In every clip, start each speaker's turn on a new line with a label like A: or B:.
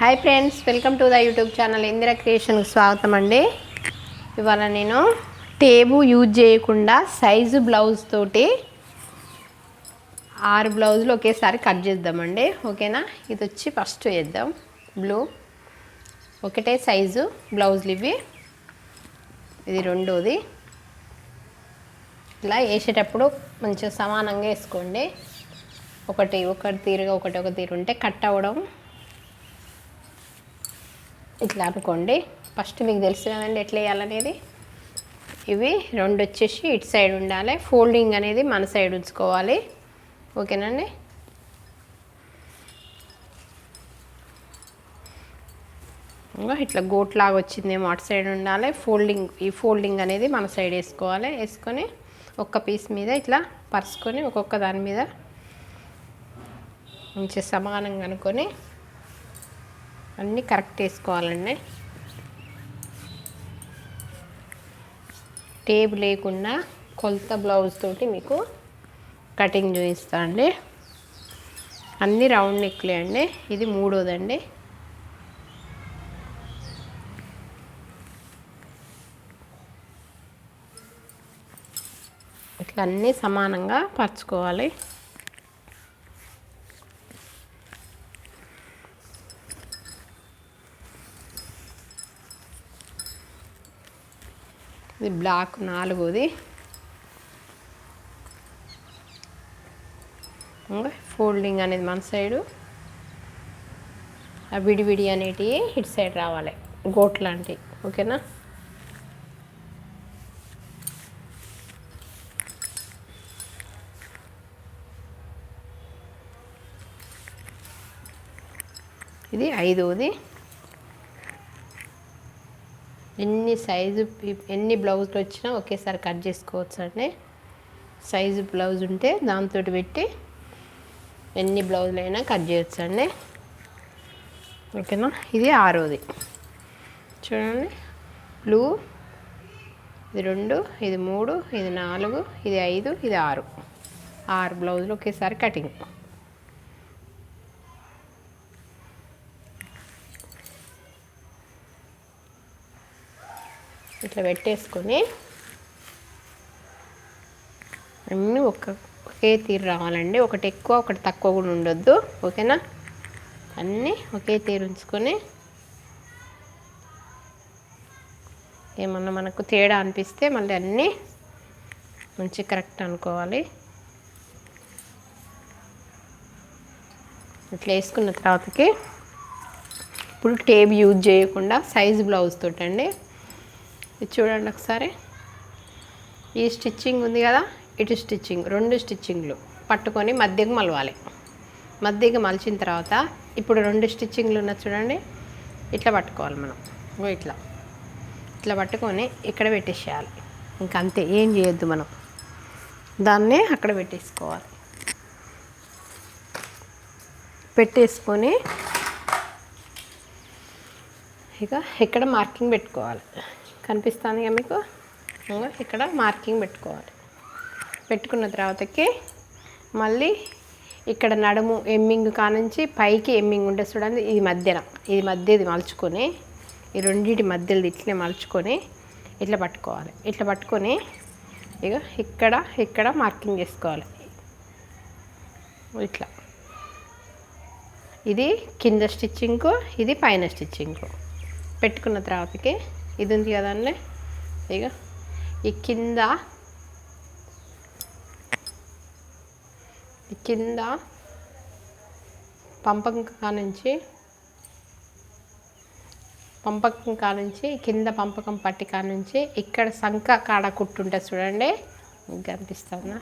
A: Hi friends, welcome to the YouTube channel Indira క్రియేషన్కి స్వాగతం అండి. ఇవాళ నేను టేబు యూజ్ చేయకుండా సైజు బ్లౌజ్ తోటి 6 బ్లౌజులు ఒకేసారి కట్ చేద్దామండి. ఓకేనా? ఇది వచ్చి ఫస్ట్ వేద్దాం. బ్లూ ఒకటే సైజు బ్లౌజులు ఇవి. ఇది రెండోది. ఇలా వేసేటప్పుడు మంచిగా సమానంగా వేసుకోండి. ఒకటి తీరుగా ఒక తీరు ఉంటే కట్ అవ్వడం ఇట్లా అనుకోండి. ఫస్ట్ మీకు తెలుసు కదండి ఎట్లా వేయాలనేది. ఇవి రెండు వచ్చేసి ఇటు సైడ్ ఉండాలి. ఫోల్డింగ్ అనేది మన సైడ్ ఉంచుకోవాలి. ఓకేనండి? ఇట్లా గోట్ లాగా వచ్చిందేమో అటు సైడ్ ఉండాలి. ఈ ఫోల్డింగ్ అనేది మన సైడ్ వేసుకోవాలి. వేసుకొని ఒక్క పీస్ మీద ఇట్లా పరుచుకొని ఒక్కొక్క దాని మీద మంచిగా సమానంగా అనుకొని అన్నీ కరెక్ట్ వేసుకోవాలండి. టేబు లేకుండా కొలత బ్లౌజ్ తోటి మీకు కటింగ్ చూపిస్తా అండి. అన్నీ రౌండ్ నెక్లే అండి. ఇది మూడోదండి. ఇట్లా అన్నీ సమానంగా పరుచుకోవాలి. ఇది బ్లాక్ నాలుగోది. ఫోల్డింగ్ అనేది మన సైడు, ఆ విడివిడి అనేటివి ఇటు సైడ్ రావాలి, గోట్ లాంటివి. ఓకేనా? ఇది ఐదోది. ఎన్ని బ్లౌజులు వచ్చినా ఒకేసారి కట్ చేసుకోవచ్చు అండి. సైజు బ్లౌజ్ ఉంటే దాంతో పెట్టి ఎన్ని బ్లౌజులు అయినా కట్ చేయొచ్చు అండి. ఓకేనా? ఇది ఆరోది. చూడండి, బ్లూ. ఇది 2, ఇది 3, ఇది 4, ఇది 5, ఇది 6. 6 బ్లౌజులు ఒకేసారి కటింగ్. ఇట్లా పెట్టేసుకొని అన్నీ ఒకే తీరు రావాలండి. ఒకటి ఎక్కువ ఒకటి తక్కువ కూడా ఉండొద్దు. ఓకేనా? అన్నీ ఒకే తీరు ఉంచుకొని ఏమన్నా మనకు తేడా అనిపిస్తే మళ్ళీ అన్నీ మంచి కరెక్ట్ అనుకోవాలి. ఇట్లా వేసుకున్న తర్వాతకి ఇప్పుడు టేబ్ యూజ్ చేయకుండా సైజు బ్లౌజ్ తోటండి. ఇది చూడండి ఒకసారి. ఈ స్టిచ్చింగ్ ఉంది కదా, ఇటు స్టిచ్చింగ్, 2 స్టిచ్చింగ్లు పట్టుకొని మధ్యకు మలవాలి. మధ్యకి మలిచిన తర్వాత ఇప్పుడు 2 స్టిచ్చింగ్లు ఉన్న చూడండి, ఇట్లా పట్టుకోవాలి మనం. ఇట్లా పట్టుకొని ఇక్కడ పెట్టేసేయాలి. ఇంకా అంతే, ఏం చేయొద్దు మనం. దాన్నే అక్కడ పెట్టేసుకోవాలి. పెట్టేసుకొని ఇక ఇక్కడ మార్కింగ్ పెట్టుకోవాలి. కనిపిస్తుంది కదా మీకు? ఇక్కడ మార్కింగ్ పెట్టుకోవాలి. పెట్టుకున్న తర్వాతకి మళ్ళీ ఇక్కడ నడుము ఎమ్మింగ్ కానుంచి పైకి ఎమ్మింగ్ ఉంటుంది చూడండి. ఇది మధ్యది మలుచుకొని, ఈ రెండింటి మధ్యలో ఇట్లనే మలుచుకొని ఇట్లా పట్టుకోవాలి. ఇట్లా పట్టుకొని ఇక ఇక్కడ మార్కింగ్ చేసుకోవాలి. ఇట్లా ఇది కింద స్టిచ్చింగ్కు, ఇది పైన స్టిచ్చింగ్కు. పెట్టుకున్న తర్వాతకి ఇది ఉంది కదండి, ఇక ఈ కింద పంపకం కానుంచి కింద పంపకం పట్టి కానుంచి ఇక్కడ సంక కాడ కుట్టు ఉంటుంది చూడండి. ఇంకా అనిపిస్తుందా?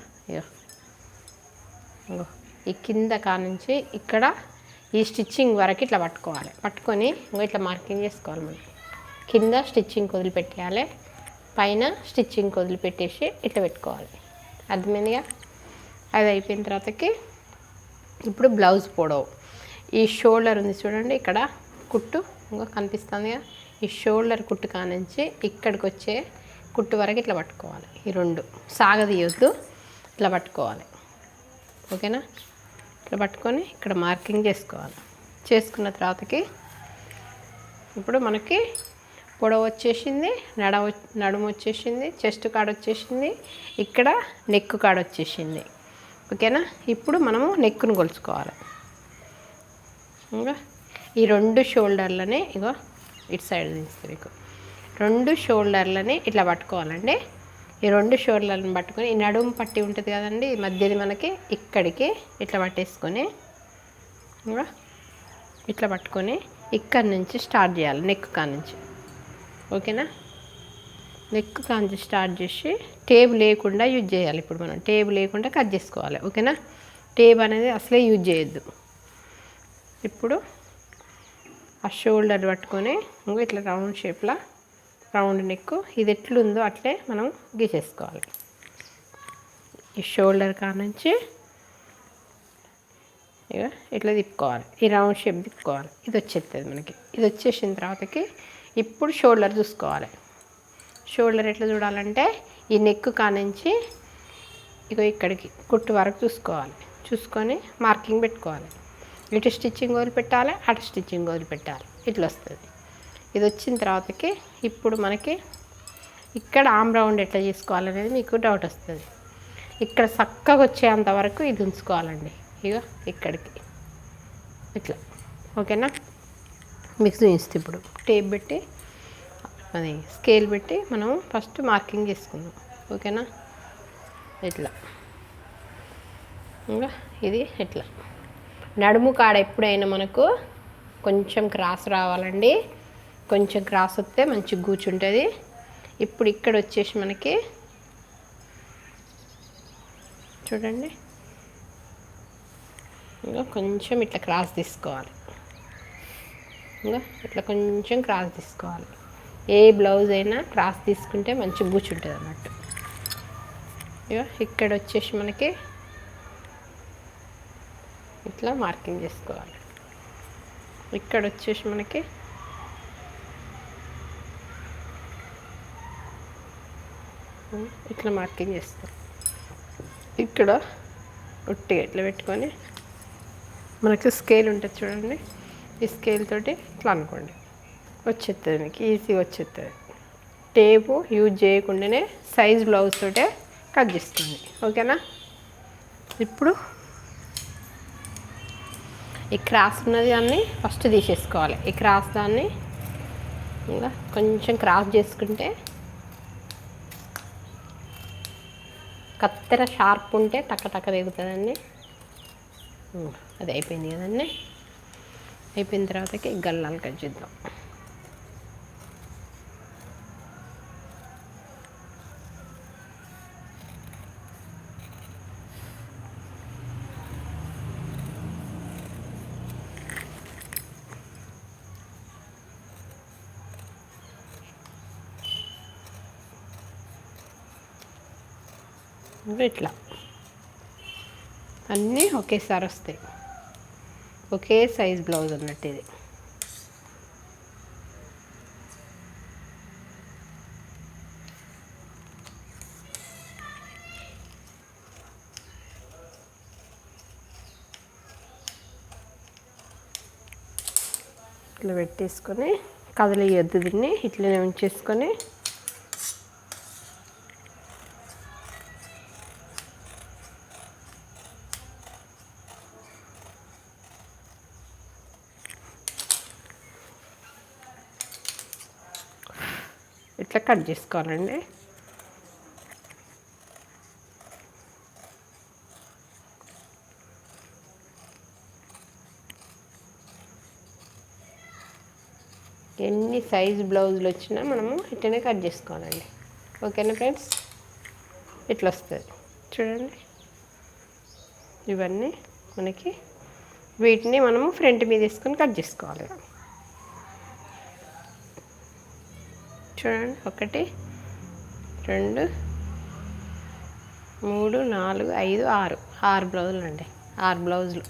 A: ఈ కింద కానుంచి ఇక్కడ ఈ స్టిచ్చింగ్ వరకు ఇట్లా పట్టుకోవాలి. పట్టుకొని ఇట్లా మార్కింగ్ చేసుకోవాలి. మనం కింద స్టిచ్చింగ్ వదిలిపెట్టేయాలి, పైన స్టిచ్చింగ్ వదిలిపెట్టేసి ఇట్లా పెట్టుకోవాలి. అర్థమైందిగా? అది అయిపోయిన తర్వాతకి ఇప్పుడు బ్లౌజ్ పొడవు, ఈ షోల్డర్ ఉంది చూడండి, ఇక్కడ కుట్టు ఇంకా కనిపిస్తుందిగా. ఈ షోల్డర్ కుట్టు కానుంచి ఇక్కడికి వచ్చే కుట్టు వరకు ఇట్లా పట్టుకోవాలి. ఈ 2 సాగదీయొద్దు, ఇట్లా పట్టుకోవాలి. ఓకేనా? ఇట్లా పట్టుకొని ఇక్కడ మార్కింగ్ చేసుకోవాలి. చేసుకున్న తర్వాతకి ఇప్పుడు మనకి పొడవు వచ్చేసింది, నడుము వచ్చేసింది, చెస్ట్ కాడ వచ్చేసింది, ఇక్కడ నెక్ కాడ వచ్చేసింది. ఓకేనా? ఇప్పుడు మనము నెక్కును కొలుచుకోవాలి. ఇంకా ఈ 2 షోల్డర్లని ఇగో ఇటు సైడ్ తీస్తే మీకు 2 షోల్డర్లని ఇట్లా పట్టుకోవాలండి. ఈ 2 షోల్డర్లను పట్టుకొని ఈ నడుము పట్టి ఉంటుంది కదండి, ఈ మధ్యది మనకి ఇక్కడికి ఇట్లా పట్టేసుకొని ఇట్లా పట్టుకొని ఇక్కడి నుంచి స్టార్ట్ చేయాలి, నెక్ కానుంచి. ఓకేనా? నెక్ కాంచి స్టార్ట్ చేసి టేబ్ లేకుండా యూజ్ చేయాలి. ఇప్పుడు మనం టేబ్ లేకుండా కట్ చేసుకోవాలి. ఓకేనా? టేబ్ అనేది అసలే యూజ్ చేయొద్దు. ఇప్పుడు ఆ షోల్డర్ పట్టుకొని ఇట్లా రౌండ్ షేప్లో రౌండ్ నెక్ ఇది ఎట్లుందో అట్లే మనం గీసేసుకోవాలి. ఈ షోల్డర్ కానుంచి ఇక ఇట్లా తిప్పుకోవాలి, ఈ రౌండ్ షేప్ తిప్పుకోవాలి. ఇది వచ్చేస్తుంది మనకి. ఇది వచ్చేసిన తర్వాతకి ఇప్పుడు షోల్డర్ చూసుకోవాలి. షోల్డర్ ఎట్లా చూడాలంటే ఈ నెక్ కానుంచి ఇక ఇక్కడికి కుట్టు వరకు చూసుకోవాలి. చూసుకొని మార్కింగ్ పెట్టుకోవాలి. ఇటు స్టిచ్చింగ్ వదిలిపెట్టాలి, అటు స్టిచ్చింగ్ వదిలిపెట్టాలి. ఇట్లా వస్తుంది. ఇది వచ్చిన తర్వాతకి ఇప్పుడు మనకి ఇక్కడ ఆమ్ రౌండ్ ఎట్లా చేసుకోవాలనేది మీకు డౌట్ వస్తుంది. ఇక్కడ చక్కగా వచ్చేంత వరకు ఇది ఉంచుకోవాలండి. ఇక ఇక్కడికి ఇట్లా. ఓకేనా? మీకు చూపిస్తే ఇప్పుడు టేప్ పెట్టి అది స్కేల్ పెట్టి మనం ఫస్ట్ మార్కింగ్ చేసుకుందాం. ఓకేనా? ఇట్లా ఇంకా ఇది ఇట్లా నడుము కాడ ఎప్పుడైనా మనకు కొంచెం క్రాస్ రావాలండి. కొంచెం క్రాస్ వస్తే మంచిగా కూర్చుంటుంది. ఇప్పుడు ఇక్కడ వచ్చేసి మనకి చూడండి, ఇంకా కొంచెం ఇట్లా క్రాస్ తీసుకోవాలి. ఇంకా ఇట్లా కొంచెం క్రాస్ తీసుకోవాలి. ఏ బ్లౌజ్ అయినా క్రాస్ తీసుకుంటే మంచిగా కూర్చుంటుంది అన్నట్టు. ఇక ఇక్కడ వచ్చేసి మనకి ఇట్లా మార్కింగ్ చేసుకోవాలి. ఇక్కడ వచ్చేసి మనకి ఇట్లా మార్కింగ్ చేస్తాం. ఇక్కడ ఉట్టిగా ఇట్లా పెట్టుకొని మనకి స్కేల్ ఉంటుంది చూడండి, ఈ స్కేల్ తోటి ఇట్లా అనుకోండి, వచ్చేస్తుంది మీకు ఈజీగా వచ్చేస్తుంది. టేపు యూజ్ చేయకుండానే సైజ్ బ్లౌజ్ తోటే కట్ చేసుకోండి. ఓకేనా? ఇప్పుడు ఈ క్రాస్ ఉన్నది దాన్ని ఫస్ట్ తీసేసుకోవాలి. ఈ క్రాస్ దాన్ని ఇంకా కొంచెం క్రాస్ చేసుకుంటే కత్తెర షార్ప్ ఉంటే టక్క టక్క తెగుతుందండి. అది అయిపోయింది కదండి. అయిపోయిన తర్వాతకి గల్లాలు కట్ చేద్దాం. ఇట్లా అన్నీ ఒకేసారి వస్తాయి. ఒకే సైజ్ బ్లౌజ్ అన్నట్టు ఇది. ఇట్లా పెట్టేసుకొని కదలియొద్దు, దీన్ని ఇట్లనే ఉంచేసుకొని ఇట్లా కట్ చేసుకోవాలండి. ఎన్ని సైజ్ బ్లౌజులు వచ్చినా మనము ఇట్లనే కట్ చేసుకోవాలండి. ఓకేనా ఫ్రెండ్స్? ఇట్లా వస్తుంది చూడండి. ఇవన్నీ మనకి వీటిని మనము ఫ్రంట్ మీద వేసుకొని కట్ చేసుకోవాలి. చూడండి, 1 2 3 4 5 6 బ్లౌజులు అండి. 6 బ్లౌజులు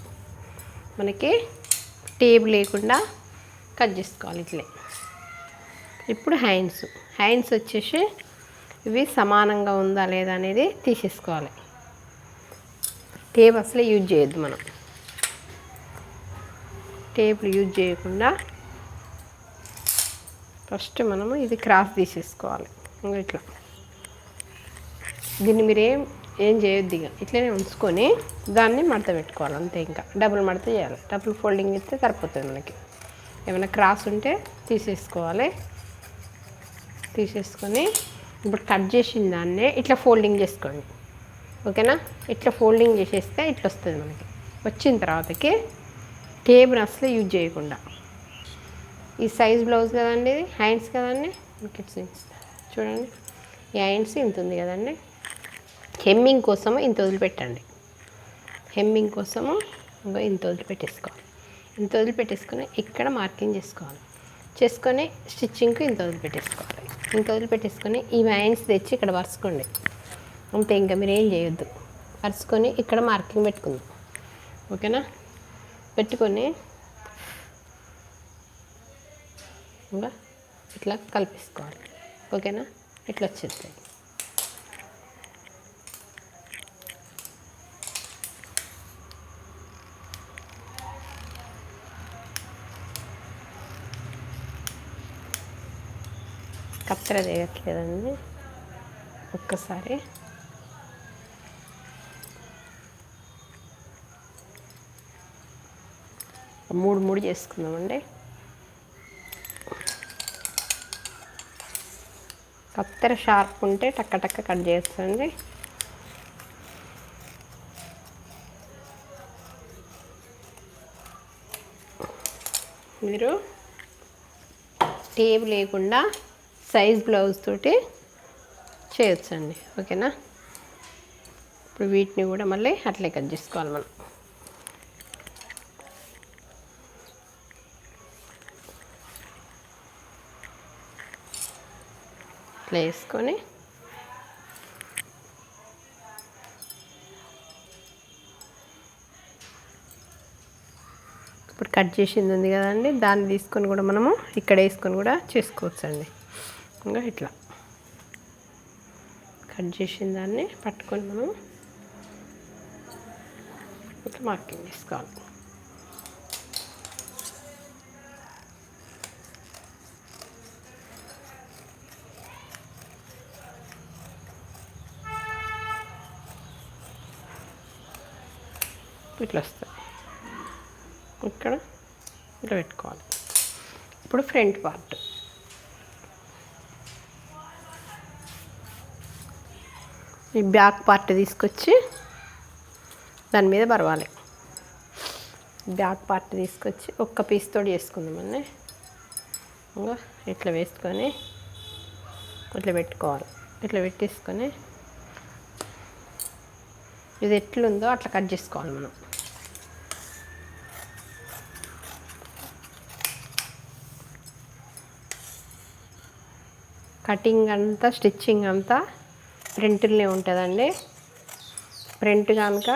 A: మనకి టేబ్ లేకుండా కట్ చేసుకోవాలి ఇట్లే. ఇప్పుడు హ్యాండ్స్ వచ్చేసి ఇవి సమానంగా ఉందా లేదా అనేది తీసేసుకోవాలి. టేప్ అసలే యూజ్ చేయొద్దు మనం. టేపులు యూజ్ చేయకుండా ఫస్ట్ మనము ఇది క్రాస్ తీసేసుకోవాలి. ఇట్లా దీన్ని మీరు ఏం చేయొద్దు, ఇక ఇట్లనే ఉంచుకొని దాన్ని మడత పెట్టుకోవాలి అంతే. ఇంకా డబుల్ మడత చేయాలి. డబుల్ ఫోల్డింగ్ ఇస్తే సరిపోతుంది మనకి. ఏమైనా క్రాస్ ఉంటే తీసేసుకోవాలి. తీసేసుకొని ఇప్పుడు కట్ చేసిన దాన్నే ఇట్లా ఫోల్డింగ్ చేసుకోండి. ఓకేనా? ఇట్లా ఫోల్డింగ్ చేసేస్తే ఇట్లా వస్తుంది మనకి. వచ్చిన తర్వాతకి టేబుల్ అసలు యూజ్ చేయకుండా, ఈ సైజ్ బ్లౌజ్ కదండి, ఇది హ్యాండ్స్ కదండి, మీకు చూడండి ఈ హ్యాండ్స్ ఇంత ఉంది కదండి. హెమ్మింగ్ కోసము ఇంత వదిలిపెట్టండి. హెమ్మింగ్ కోసము ఇంకా ఇంత వదిలిపెట్టేసుకోవాలి. ఇంత వదిలిపెట్టేసుకొని ఇక్కడ మార్కింగ్ చేసుకోవాలి. చేసుకొని స్టిచ్చింగ్కి ఇంత వదిలిపెట్టేసుకోవాలి. ఇంత వదిలిపెట్టేసుకొని ఈ హ్యాండ్స్ తెచ్చి ఇక్కడ వరుసుకోండి అంతే. ఇంకా మీరు ఏం చేయొద్దు. వరుసుకొని ఇక్కడ మార్కింగ్ పెట్టుకుందాం. ఓకేనా? పెట్టుకొని ఇంకా ఇట్లా కలిపేసుకోవాలి. ఓకేనా? ఇట్లా వచ్చేస్తాయి. కత్తెర చేయట్లేదండి, ఒక్కసారి మూడు చేసుకుందామండి. కత్తెర షార్ప్ ఉంటే టక్క టక్క కట్ చేస్తుంది. మీరు టేప్ లేకుండా సైజ్ బ్లౌజ్ తోటి చేయొచ్చండి. ఓకేనా? ఇప్పుడు వీటిని కూడా మళ్ళీ అట్లే కట్ చేసుకోవాలి మనం. ఇట్లా వేసుకొని ఇప్పుడు కట్ చేసింది ఉంది కదండి, దాన్ని తీసుకొని కూడా మనము ఇక్కడ వేసుకొని కూడా చేసుకోవచ్చండి. ఇంకా ఇట్లా కట్ చేసిన దాన్ని పట్టుకొని మనం ఇట్లా మార్కింగ్ చేసుకోవాలి. ఇట్లా వస్తుంది. ఇక్కడ ఇట్లా పెట్టుకోవాలి. ఇప్పుడు ఫ్రంట్ పార్ట్ ఈ బ్యాక్ పార్ట్ తీసుకొచ్చి దాని మీద బరవాలి. బ్యాక్ పార్ట్ తీసుకొచ్చి ఒక్క పీస్ తోటి చేసుకుందామండి. ఇంకా ఇట్లా వేసుకొని ఇట్లా పెట్టుకోవాలి. ఇట్లా పెట్టేసుకొని ఇది ఎట్లుందో అట్లా కట్ చేసుకోవాలి మనం. కటింగ్ అంతా స్టిచ్చింగ్ అంతా ప్రింట్లే ఉంటుందండి. ప్రింట్ కనుక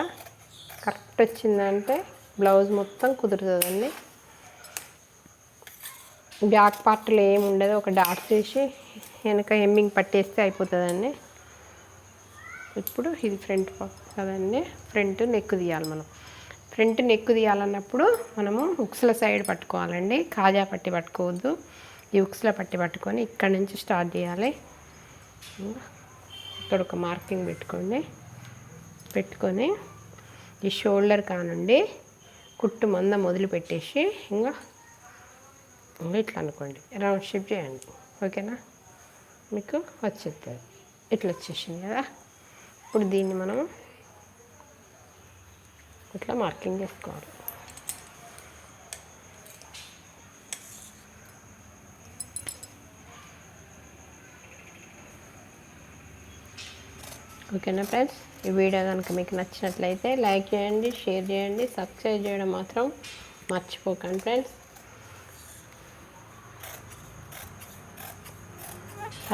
A: కరెక్ట్ వచ్చిందంటే బ్లౌజ్ మొత్తం కుదురుతుందండి. బ్యాక్ పార్ట్లో ఏమి ఉండదు, ఒక డాట్ చేసి వెనక హెమ్మింగ్ పట్టేస్తే అయిపోతుందండి. ఇప్పుడు ఇది ఫ్రంట్ పార్ట్ కదండి, ఫ్రంట్ నెక్ తీయాలి మనం. ఫ్రంట్ నెక్ తీయాలన్నప్పుడు మనము హుక్స్ల సైడ్ పట్టుకోవాలండి, కాజా పట్టి పట్టుకోవద్దు. ఈ హుక్స్ల పట్టి పట్టుకొని ఇక్కడ నుంచి స్టార్ట్ చేయాలి. ఇక్కడ ఒక మార్కింగ్ పెట్టుకొని ఈ షోల్డర్ కానుండి కుట్టు మందం మొదలుపెట్టేసి ఇంకా ఇట్లా అనుకోండి, రౌండ్ షేప్ చేయండి. ఓకేనా? మీకు వచ్చేస్తుంది. ఇట్లా వచ్చేసింది కదా. ఇప్పుడు దీన్ని మనం ఇట్లా మార్కింగ్ చేసుకోవాలి. ఓకేనా ఫ్రెండ్స్? ఈ వీడియో కనుక మీకు నచ్చినట్లయితే లైక్ చేయండి, షేర్ చేయండి, సబ్స్క్రైబ్ చేయడం మాత్రం మర్చిపోకండి ఫ్రెండ్స్.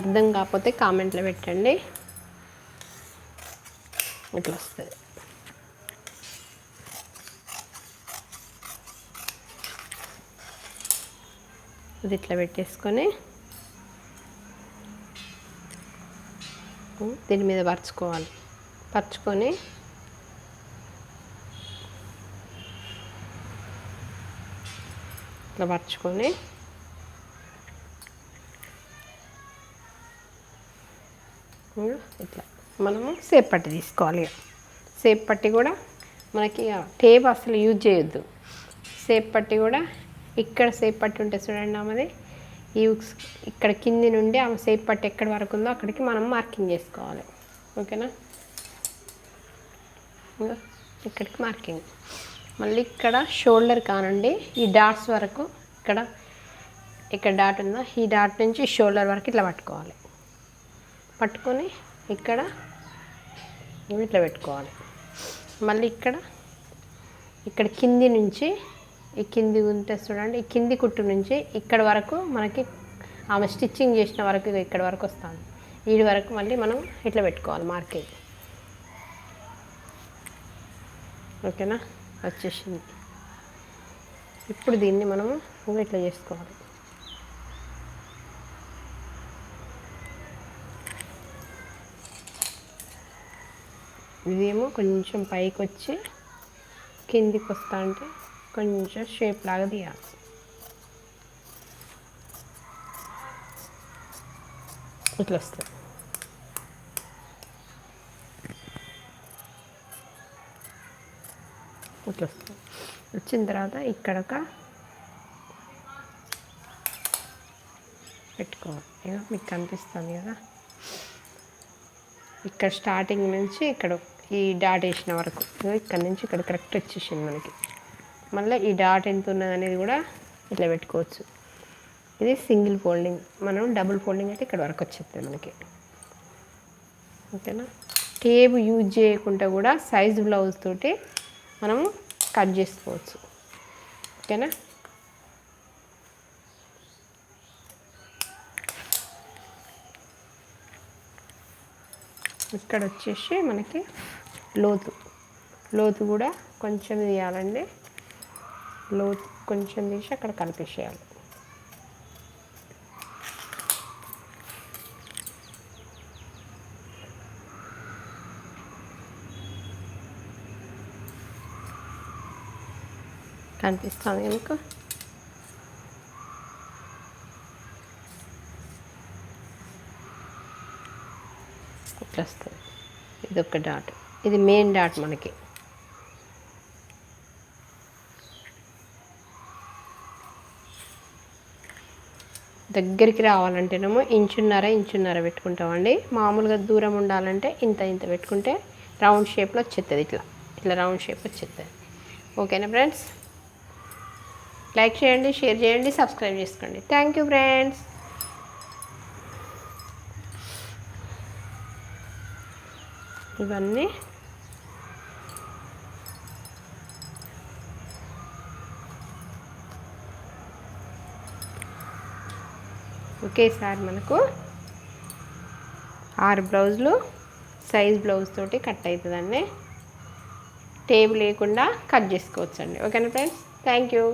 A: అర్థం కాకపోతే కామెంట్లో పెట్టండి. ఇట్లా వస్తుంది. ఇది ఇట్లా పెట్టేసుకొని దీని మీద పరుచుకోవాలి. పరుచుకొని ఇట్లా పరుచుకొని ఇట్లా మనము సేప్ పట్టి తీసుకోవాలి. సేప్ పట్టి కూడా మనకి టేప్ అసలు యూజ్ చేయొద్దు. సేప్ పట్టి కూడా ఇక్కడ సేప్ పట్టి ఉంటే చూడండి ఆమెది ఈ ఇక్కడ కింది నుండి ఆమె సేప్ పట్టి ఎక్కడి వరకు ఉందో అక్కడికి మనం మార్కింగ్ చేసుకోవాలి. ఓకేనా, ఇక్కడికి మార్కింగ్. మళ్ళీ ఇక్కడ షోల్డర్ కానండి ఈ డాట్స్ వరకు ఇక్కడ డాట్ ఉందో ఈ డాట్ నుంచి షోల్డర్ వరకు ఇట్లా పట్టుకోవాలి. పట్టుకొని ఇక్కడ ఇట్లా పెట్టుకోవాలి. మళ్ళీ ఇక్కడ కింది నుంచి ఈ కింది ఉంటే చూడండి ఈ కింది కుట్టు నుంచి ఇక్కడ వరకు మనకి ఆమె స్టిచ్చింగ్ చేసిన వరకు ఇక్కడ వరకు వస్తుంది. వీడి వరకు మళ్ళీ మనం ఇట్లా పెట్టుకోవాలి మార్కింగ్. ఓకేనా, వచ్చేసింది. ఇప్పుడు దీన్ని మనము ఇట్లా చేసుకోవాలి. ఇదేమో కొంచెం పైకి వచ్చి కిందికి వస్తా అంటే కొంచెం షేప్ లాగా తీయాలి. ఇట్లా వస్తుంది. ఇట్లా వస్తుంది. వచ్చిన తర్వాత ఇక్కడ పెట్టుకోవాలి. ఇక మీకు కనిపిస్తుంది కదా, ఇక్కడ స్టార్టింగ్ నుంచి ఇక్కడ ఈ డాట్ వేసిన వరకు ఇక్కడ నుంచి ఇక్కడ కరెక్ట్ వచ్చేసింది మనకి. మళ్ళీ ఈ డాట్ ఎంత ఉన్నది అనేది కూడా ఇట్లా పెట్టుకోవచ్చు. ఇది సింగిల్ ఫోల్డింగ్. మనం డబుల్ ఫోల్డింగ్ అయితే ఇక్కడ వరకు వచ్చేస్తుంది మనకి. ఓకేనా, టేప్ యూజ్ చేయకుండా కూడా సైజ్ బ్లౌజ్ తోటి మనం కట్ చేసుకోవచ్చు. ఓకేనా, ఇక్కడ వచ్చేసి మనకి లోతు కూడా కొంచెం తీయాలండి. లోతు కొంచెం తీసి అక్కడ కలిపేసేయాలి. కనిపిస్తుంది మీకు. ఇట్లా వస్తుంది. ఇది ఒక డాట్, ఇది మెయిన్ డాట్ మనకి. దగ్గరికి రావాలంటేనేమో ఇంచున్నర పెట్టుకుంటామండి. మామూలుగా దూరం ఉండాలంటే ఇంత పెట్టుకుంటే రౌండ్ షేప్లో వచ్చేస్తుంది. ఇట్లా రౌండ్ షేప్ వచ్చేస్తుంది. ఓకేనా ఫ్రెండ్స్, లైక్ చేయండి, షేర్ చేయండి, సబ్స్క్రైబ్ చేసుకోండి. Thank you friends. ఇవన్నీ ఒకేసారి మనకు 6 బ్లౌజులు సైజ్ బ్లౌజ్ తోటి కట్ అవుతుందండి. టేబుల్ లేకుండా కట్ చేసుకోవచ్చండి. ఓకేనా ఫ్రెండ్స్, థ్యాంక్ యూ.